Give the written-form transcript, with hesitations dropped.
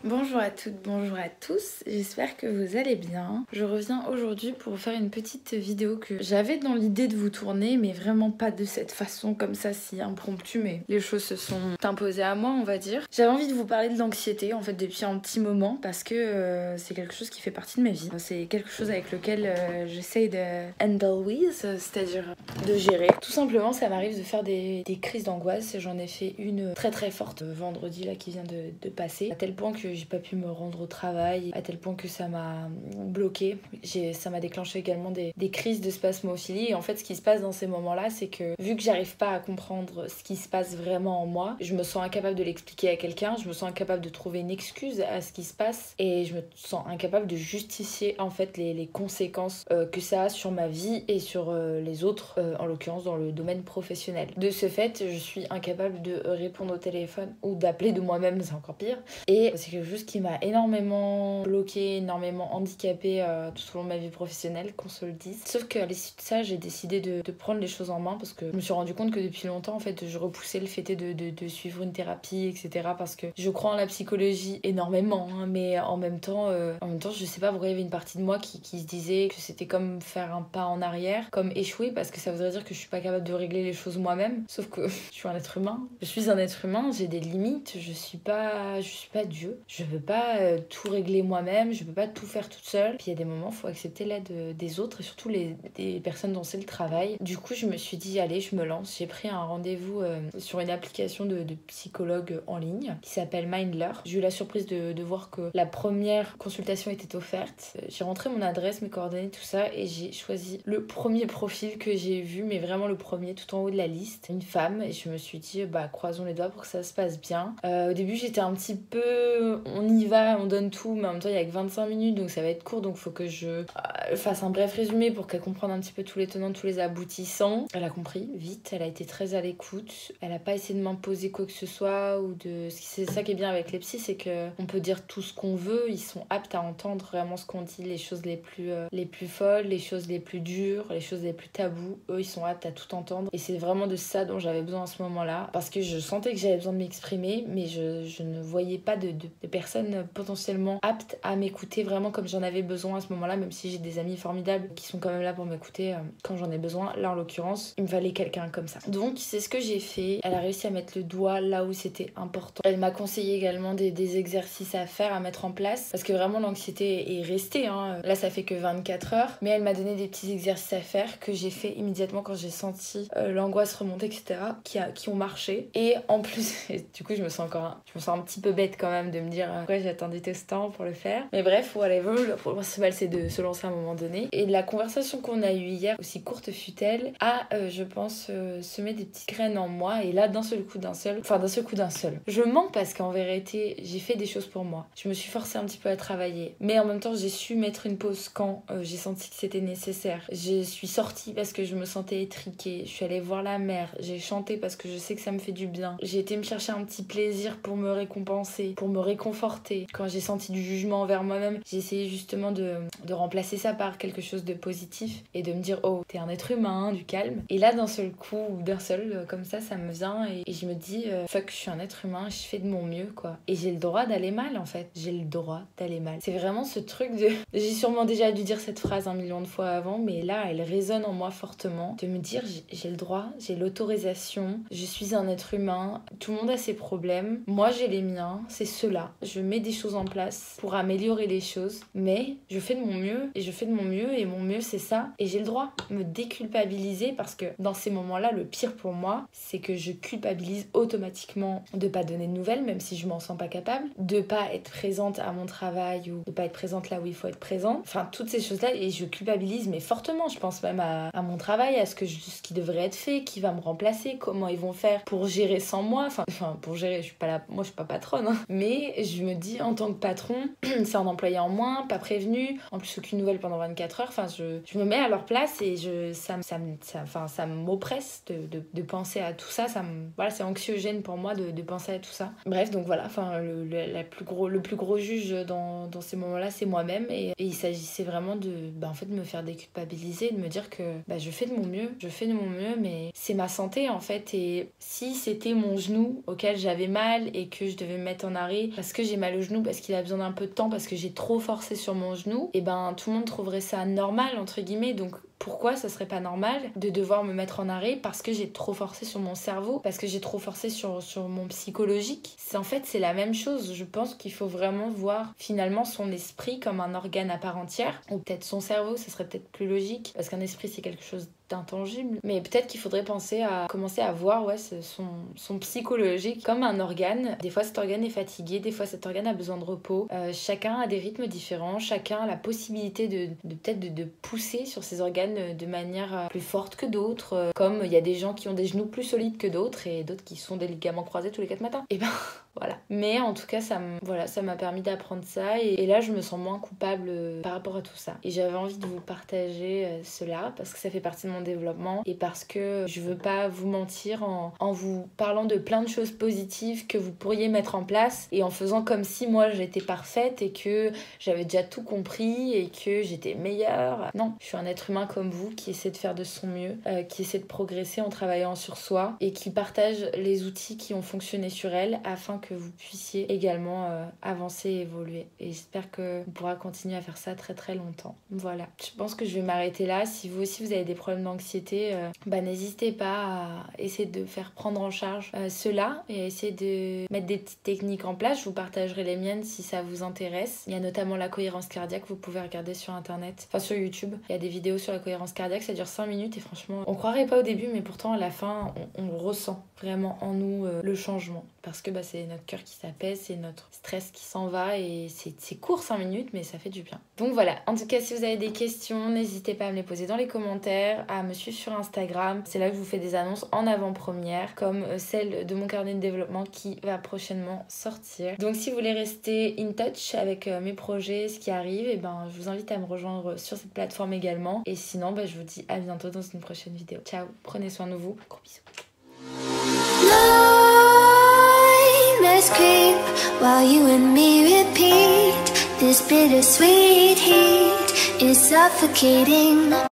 Bonjour à toutes, bonjour à tous, j'espère que vous allez bien. Je reviens aujourd'hui pour vous faire une petite vidéo que j'avais dans l'idée de vous tourner, mais vraiment pas de cette façon comme ça, si impromptue, mais les choses se sont imposées à moi, on va dire. J'avais envie de vous parler de l'anxiété, en fait, depuis un petit moment, parce que c'est quelque chose qui fait partie de ma vie. C'est quelque chose avec lequel j'essaye de handle with, c'est-à-dire de gérer. Tout simplement, ça m'arrive de faire des crises d'angoisse. J'en ai fait une très très forte vendredi, là, qui vient de passer, à tel point que j'ai pas pu me rendre au travail, à tel point que ça m'a bloqué. Ça m'a déclenché également des crises de spasmophilie. Et en fait, ce qui se passe dans ces moments-là, c'est que vu que j'arrive pas à comprendre ce qui se passe vraiment en moi, je me sens incapable de l'expliquer à quelqu'un, je me sens incapable de trouver une excuse à ce qui se passe et je me sens incapable de justifier en fait les conséquences que ça a sur ma vie et sur les autres, en l'occurrence dans le domaine professionnel. De ce fait, je suis incapable de répondre au téléphone ou d'appeler de moi-même, c'est encore pire. Et c'est quelque chose qui m'a énormément bloquée, énormément handicapée tout au long de ma vie professionnelle, qu'on se le dise. Sauf qu'à l'issue de ça, j'ai décidé de prendre les choses en main parce que je me suis rendu compte que depuis longtemps, en fait, je repoussais le fait de suivre une thérapie, etc. Parce que je crois en la psychologie énormément, hein, mais en même temps, je sais pas pourquoi il y avait une partie de moi qui se disait que c'était comme faire un pas en arrière, comme échouer, parce que ça voudrait dire que je suis pas capable de régler les choses moi-même. Sauf que je suis un être humain. Je suis un être humain, j'ai des limites, je suis pas Dieu. Je peux pas tout régler moi-même, je peux pas tout faire toute seule. Puis il y a des moments, il faut accepter l'aide des autres et surtout des personnes dont c'est le travail. Du coup, je me suis dit, allez, je me lance. J'ai pris un rendez-vous sur une application de psychologue en ligne qui s'appelle Mindler. J'ai eu la surprise de voir que la première consultation était offerte. J'ai rentré mon adresse, mes coordonnées, tout ça et j'ai choisi le premier profil que j'ai vu, mais vraiment le premier, tout en haut de la liste. Une femme et je me suis dit, bah, croisons les doigts pour que ça se passe bien. Au début, j'étais un petit peu... On y va, on donne tout, mais en même temps, il y a que 25 minutes, donc ça va être court, donc faut que je fasse un bref résumé pour qu'elle comprenne un petit peu tous les tenants, tous les aboutissants. Elle a compris, vite, elle a été très à l'écoute. Elle a pas essayé de m'imposer quoi que ce soit, ou de... C'est ça qui est bien avec les psys, c'est qu'on peut dire tout ce qu'on veut, ils sont aptes à entendre vraiment ce qu'on dit, les choses les plus folles, les choses les plus dures, les choses les plus tabous. Eux, ils sont aptes à tout entendre. Et c'est vraiment de ça dont j'avais besoin à ce moment-là, parce que je sentais que j'avais besoin de m'exprimer, mais je ne voyais pas de personnes potentiellement aptes à m'écouter vraiment comme j'en avais besoin à ce moment-là, même si j'ai des amis formidables qui sont quand même là pour m'écouter quand j'en ai besoin. Là, en l'occurrence, il me fallait quelqu'un comme ça. Donc, c'est ce que j'ai fait. Elle a réussi à mettre le doigt là où c'était important. Elle m'a conseillé également des exercices à faire, à mettre en place, parce que vraiment, l'anxiété est restée. Hein. Là, ça fait que 24 heures, mais elle m'a donné des petits exercices à faire que j'ai fait immédiatement quand j'ai senti l'angoisse remonter, etc., qui ont marché. Et en plus, du coup, je me sens un petit peu bête quand même de me dire pourquoi j'ai attendu tout ce temps pour le faire. Mais bref, whatever, le principal c'est de se lancer à un moment donné. Et la conversation qu'on a eue hier, aussi courte fut-elle, a, je pense, semé des petites graines en moi. Et là, d'un seul coup d'un seul. Je mens parce qu'en vérité, j'ai fait des choses pour moi. Je me suis forcée un petit peu à travailler. Mais en même temps, j'ai su mettre une pause quand j'ai senti que c'était nécessaire. Je suis sortie parce que je me sentais étriquée. Je suis allée voir la mer. J'ai chanté parce que je sais que ça me fait du bien. J'ai été me chercher un petit plaisir pour me récompenser, pour me réconforter. Quand j'ai senti du jugement envers moi-même, j'ai essayé justement de remplacer ça par quelque chose de positif et de me dire, oh, t'es un être humain, du calme. Et là, d'un seul coup, ou d'un seul, comme ça me vient et je me dis, fuck, je suis un être humain, je fais de mon mieux, quoi. Et j'ai le droit d'aller mal, en fait. J'ai le droit d'aller mal. C'est vraiment ce truc de... J'ai sûrement déjà dû dire cette phrase 1 million de fois avant, mais là, elle résonne en moi fortement. De me dire, j'ai le droit, j'ai l'autorisation, je suis un être humain, tout le monde a ses problèmes, moi j'ai les miens, c'est cela. Je mets des choses en place pour améliorer les choses, mais je fais de mon mieux et je fais de mon mieux et mon mieux c'est ça. Et j'ai le droit de me déculpabiliser parce que dans ces moments-là, le pire pour moi, c'est que je culpabilise automatiquement de pas donner de nouvelles, même si je m'en sens pas capable, de pas être présente à mon travail ou de pas être présente là où il faut être présente. Enfin, toutes ces choses-là, et je culpabilise, mais fortement. Je pense même à mon travail, à ce qui devrait être fait, qui va me remplacer, comment ils vont faire pour gérer sans moi. Enfin, pour gérer, je suis pas là, moi je suis pas patronne, hein. Mais je me dis, en tant que patron, c'est un employé en moins, pas prévenu, en plus aucune nouvelle pendant 24 heures. Enfin, je me mets à leur place et ça m'oppresse de penser à tout ça. Voilà, c'est anxiogène pour moi de penser à tout ça. Bref, donc voilà, enfin, le plus gros juge dans ces moments-là, c'est moi-même. Et il s'agissait vraiment de me faire déculpabiliser, de me dire que je fais de mon mieux, mais c'est ma santé en fait. Et si c'était mon genou auquel j'avais mal et que je devais me mettre en arrêt parce que j'ai mal au genou parce qu'il a besoin d'un peu de temps parce que j'ai trop forcé sur mon genou, et ben tout le monde trouverait ça normal entre guillemets. Donc pourquoi ça serait pas normal de devoir me mettre en arrêt parce que j'ai trop forcé sur mon cerveau, parce que j'ai trop forcé sur mon psychologique? En fait, c'est la même chose. Je pense qu'il faut vraiment voir finalement son esprit comme un organe à part entière, ou peut-être son cerveau, ça serait peut-être plus logique, parce qu'un esprit c'est quelque chose d'intangible. Mais peut-être qu'il faudrait penser à commencer à voir son psychologique comme un organe. Des fois cet organe est fatigué, des fois cet organe a besoin de repos. Chacun a des rythmes différents, chacun a la possibilité de pousser sur ses organes de manière plus forte que d'autres. Comme il y a des gens qui ont des genoux plus solides que d'autres et d'autres qui sont des ligaments croisés tous les 4 matins. Et ben voilà. Mais en tout cas, ça m'a permis d'apprendre ça, et là je me sens moins coupable par rapport à tout ça. Et j'avais envie de vous partager cela parce que ça fait partie de mon développement et parce que je veux pas vous mentir en vous parlant de plein de choses positives que vous pourriez mettre en place et en faisant comme si moi j'étais parfaite et que j'avais déjà tout compris et que j'étais meilleure. Non, je suis un être humain comme vous qui essaie de faire de son mieux, qui essaie de progresser en travaillant sur soi et qui partage les outils qui ont fonctionné sur elle afin que vous puissiez également avancer et évoluer. Et j'espère que on pourra continuer à faire ça très très longtemps. Voilà, je pense que je vais m'arrêter là. Si vous aussi vous avez des problèmes d'anxiété, n'hésitez pas à essayer de faire prendre en charge cela et à essayer de mettre des petites techniques en place. Je vous partagerai les miennes si ça vous intéresse. Il y a notamment la cohérence cardiaque, vous pouvez regarder sur internet, enfin sur YouTube. Il y a des vidéos sur la cohérence cardiaque, ça dure 5 minutes et franchement, on croirait pas au début, mais pourtant à la fin, on ressent vraiment en nous le changement. Parce que c'est notre cœur qui s'apaise, c'est notre stress qui s'en va et c'est court 5 minutes, mais ça fait du bien. Donc voilà, en tout cas, si vous avez des questions, n'hésitez pas à me les poser dans les commentaires, à me suivre sur Instagram. C'est là que je vous fais des annonces en avant-première, comme celle de mon carnet de développement qui va prochainement sortir. Donc si vous voulez rester in touch avec mes projets, ce qui arrive, et je vous invite à me rejoindre sur cette plateforme également. Et sinon, je vous dis à bientôt dans une prochaine vidéo. Ciao, prenez soin de vous, gros bisous. Creep while you and me repeat. This bittersweet heat is suffocating.